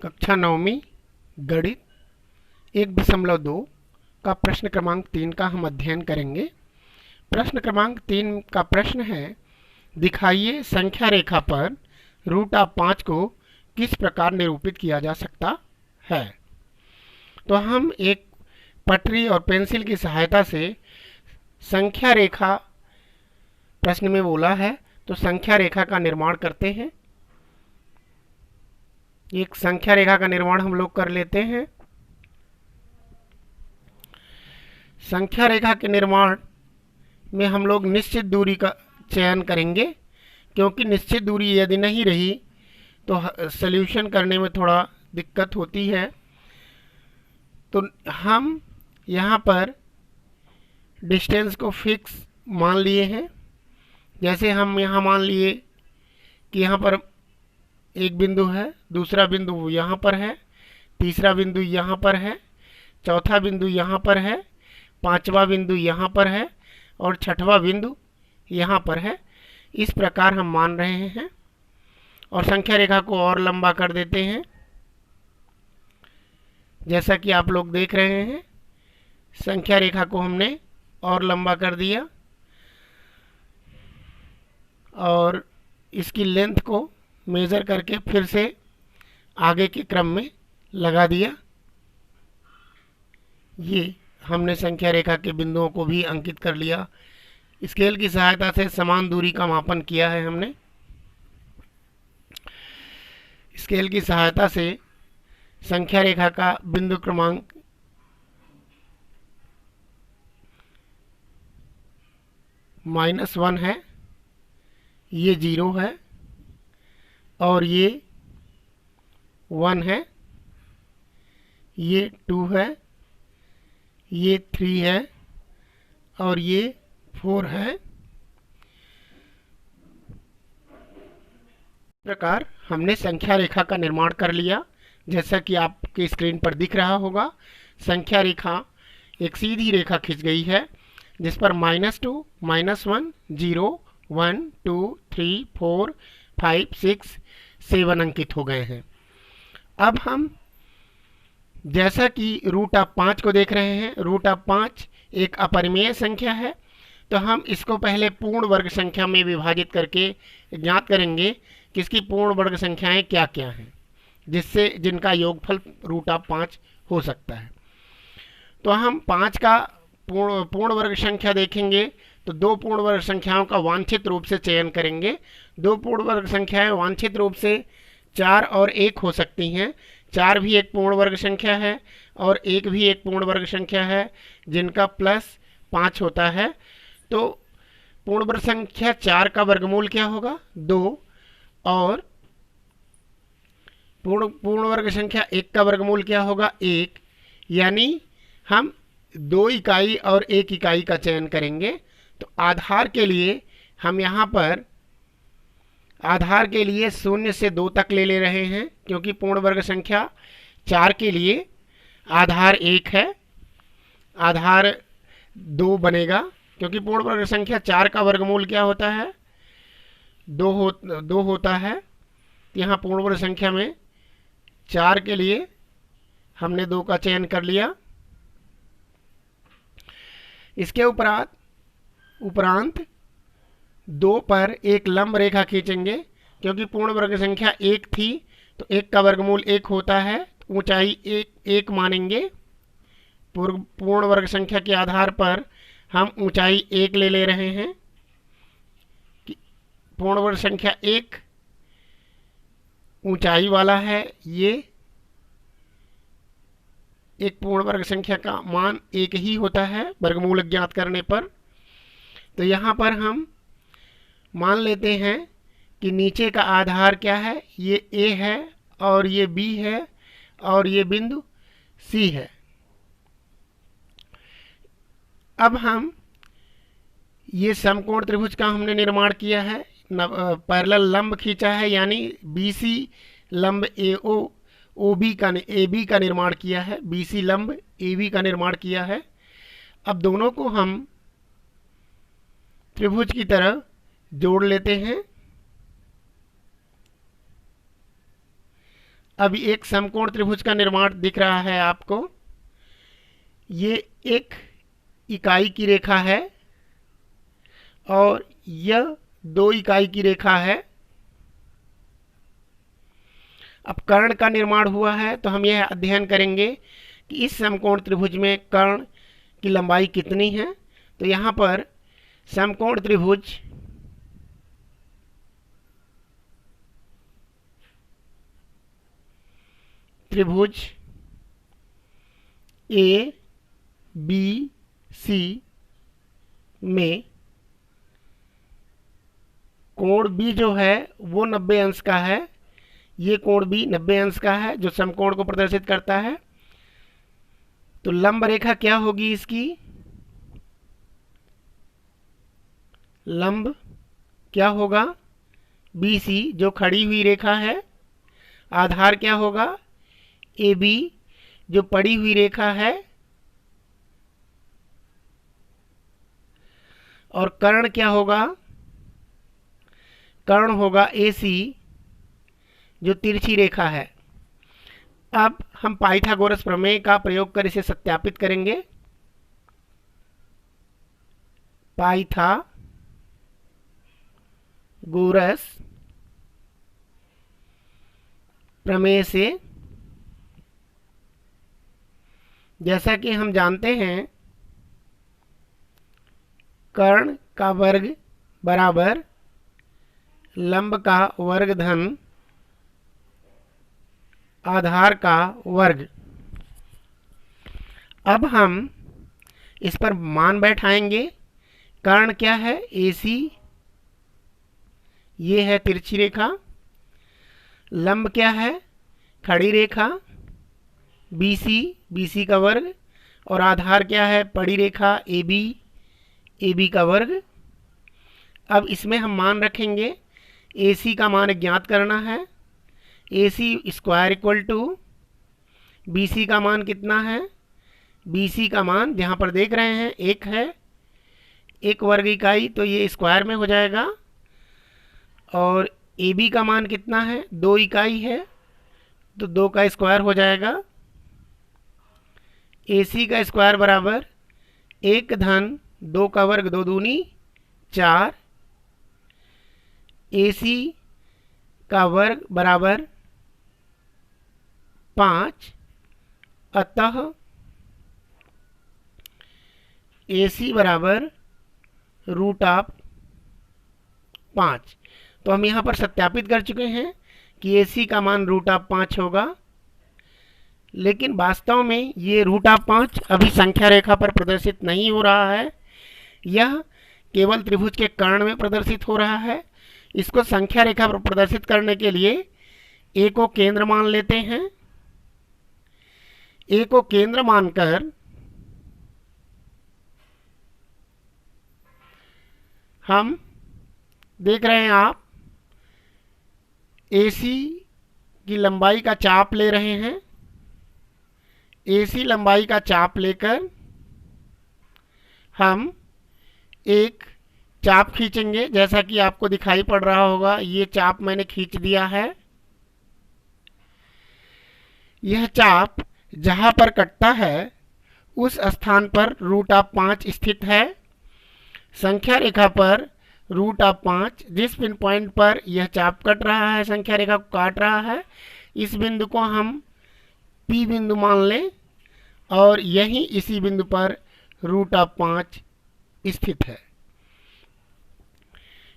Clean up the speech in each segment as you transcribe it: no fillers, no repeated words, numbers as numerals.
कक्षा नवमी गणित 1.2 का प्रश्न क्रमांक 3 का हम अध्ययन करेंगे। प्रश्न क्रमांक 3 का प्रश्न है, दिखाइए संख्या रेखा पर √5 को किस प्रकार निरूपित किया जा सकता है। तो हम एक पटरी और पेंसिल की सहायता से संख्या रेखा प्रश्न में बोला है, तो संख्या रेखा का निर्माण करते हैं। एक संख्या रेखा का निर्माण हम लोग कर लेते हैं। संख्या रेखा के निर्माण में हम लोग निश्चित दूरी का चयन करेंगे, क्योंकि निश्चित दूरी यदि नहीं रही तो सॉल्यूशन करने में थोड़ा दिक्कत होती है। तो हम यहाँ पर डिस्टेंस को फिक्स मान लिए हैं। जैसे हम यहाँ मान लिए कि यहाँ पर एक बिंदु है, दूसरा बिंदु यहाँ पर है, तीसरा बिंदु यहाँ पर है, चौथा बिंदु यहाँ पर है, पांचवा बिंदु यहाँ पर है और छठवां बिंदु यहाँ पर है। इस प्रकार हम मान रहे हैं और संख्या रेखा को और लंबा कर देते हैं। जैसा कि आप लोग देख रहे हैं, संख्या रेखा को हमने और लंबा कर दिया और इसकी लेंथ को मेज़र करके फिर से आगे के क्रम में लगा दिया। ये हमने संख्या रेखा के बिंदुओं को भी अंकित कर लिया। स्केल की सहायता से समान दूरी का मापन किया है हमने। स्केल की सहायता से संख्या रेखा का बिंदु क्रमांक -1 है, ये 0 है और ये 1 है, ये 2 है, ये 3 है और ये 4 है। इस प्रकार हमने संख्या रेखा का निर्माण कर लिया। जैसा कि आपके स्क्रीन पर दिख रहा होगा, संख्या रेखा एक सीधी रेखा खींच गई है, जिस पर -2, -1, 0, 1, 2, 3, 4, 5, 6, 7 अंकित हो गए हैं। अब हम जैसा कि √5 को देख रहे हैं, √5 एक अपरिमेय संख्या है, तो हम इसको पहले पूर्ण वर्ग संख्या में विभाजित करके ज्ञात करेंगे कि इसकी पूर्ण वर्ग संख्याएं क्या क्या हैं, जिनका योगफल √5 हो सकता है। तो हम 5 का पूर्ण वर्ग संख्या देखेंगे तो दो पूर्ण वर्ग संख्याओं का वांछित रूप से चयन करेंगे। दो पूर्ण वर्ग संख्याएं वांछित रूप से 4 और 1 हो सकती हैं। 4 भी एक पूर्ण वर्ग संख्या है और 1 भी एक पूर्ण वर्ग संख्या है, जिनका +5 होता है। तो पूर्ण वर्ग संख्या 4 का वर्गमूल क्या होगा? 2 और पूर्ण वर्ग संख्या 1 का वर्गमूल क्या होगा? 1। यानी हम 2 इकाई और 1 इकाई का चयन करेंगे। तो आधार के लिए हम यहाँ पर आधार के लिए 0 से 2 तक ले रहे हैं, क्योंकि पूर्ण वर्ग संख्या 4 के लिए आधार 1 है, आधार 2 बनेगा, क्योंकि पूर्ण वर्ग संख्या 4 का वर्गमूल क्या होता है? 2 होता है। यहाँ पूर्ण वर्ग संख्या में 4 के लिए हमने 2 का चयन कर लिया। इसके उपरांत 2 पर एक लंब रेखा खींचेंगे, क्योंकि पूर्ण वर्ग संख्या 1 थी तो 1 का वर्गमूल 1 होता है, ऊंचाई 1 मानेंगे। पूर्ण वर्ग संख्या के आधार पर हम ऊंचाई 1 ले रहे हैं। पूर्ण वर्ग संख्या 1 ऊंचाई वाला है, ये एक पूर्ण वर्ग संख्या का मान 1 ही होता है वर्गमूल ज्ञात करने पर। तो यहाँ पर हम मान लेते हैं कि नीचे का आधार क्या है? ये A है और ये B है और ये बिंदु C है। अब हम ये समकोण त्रिभुज का हमने निर्माण किया है, पैरेलल लंब खींचा है, यानी BC लंब AB का निर्माण किया है, BC लंब AB का निर्माण किया है। अब दोनों को हम त्रिभुज की तरह जोड़ लेते हैं। अभी एक समकोण त्रिभुज का निर्माण दिख रहा है आपको। ये एक इकाई की रेखा है और यह 2 इकाई की रेखा है। अब कर्ण का निर्माण हुआ है तो हम यह अध्ययन करेंगे कि इस समकोण त्रिभुज में कर्ण की लंबाई कितनी है। तो यहाँ पर समकोण त्रिभुज ए बी सी में कोण बी जो है वो 90 अंश का है। ये कोण बी 90 अंश का है जो समकोण को प्रदर्शित करता है। तो लंब रेखा क्या होगी इसकी? लंब क्या होगा? BC जो खड़ी हुई रेखा है। आधार क्या होगा? AB जो पड़ी हुई रेखा है। और कर्ण क्या होगा? कर्ण होगा AC जो तिरछी रेखा है। अब हम पाइथागोरस प्रमेय का प्रयोग कर इसे सत्यापित करेंगे। पाइथागोरस प्रमेय से जैसा कि हम जानते हैं कर्ण का वर्ग बराबर लंब का वर्ग धन आधार का वर्ग। अब हम इस पर मान बैठाएंगे। कर्ण क्या है? AC, ये है तिरछी रेखा। लंब क्या है? खड़ी रेखा BC का वर्ग। और आधार क्या है? पड़ी रेखा AB का वर्ग। अब इसमें हम मान रखेंगे। AC का मान ज्ञात करना है। AC square equal to BC का मान कितना है? BC का मान जहाँ पर देख रहे हैं 1 है, 1 वर्ग इकाई, तो ये स्क्वायर में हो जाएगा। और AB का मान कितना है? 2 इकाई है, तो 2 का स्क्वायर हो जाएगा। AC का स्क्वायर बराबर 1 धन 2 का वर्ग 2 दूनी 4। AC का वर्ग बराबर 5। अतः AC बराबर √5। तो हम यहाँ पर सत्यापित कर चुके हैं कि AC का मान √5 होगा। लेकिन वास्तव में ये √5 अभी संख्या रेखा पर प्रदर्शित नहीं हो रहा है। यह केवल त्रिभुज के कर्ण में प्रदर्शित हो रहा है। इसको संख्या रेखा पर प्रदर्शित करने के लिए A को केंद्र मान लेते हैं। A को केंद्र मानकर हम देख रहे हैं आप AC की लंबाई का चाप ले रहे हैं। AC लंबाई का चाप लेकर हम एक चाप खींचेंगे। जैसा कि आपको दिखाई पड़ रहा होगा, ये चाप मैंने खींच दिया है। यह चाप जहां पर कटता है उस स्थान पर √5 स्थित है। संख्या रेखा पर √5 जिस पिन पॉइंट पर यह चाप कट रहा है, संख्या रेखा को काट रहा है, इस बिंदु को हम P बिंदु मान लें और यही इसी बिंदु पर √5 स्थित है।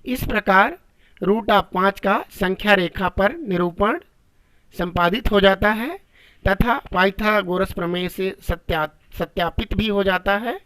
इस प्रकार √5 का संख्या रेखा पर निरूपण संपादित हो जाता है तथा पाइथागोरस प्रमेय से सत्यापित भी हो जाता है।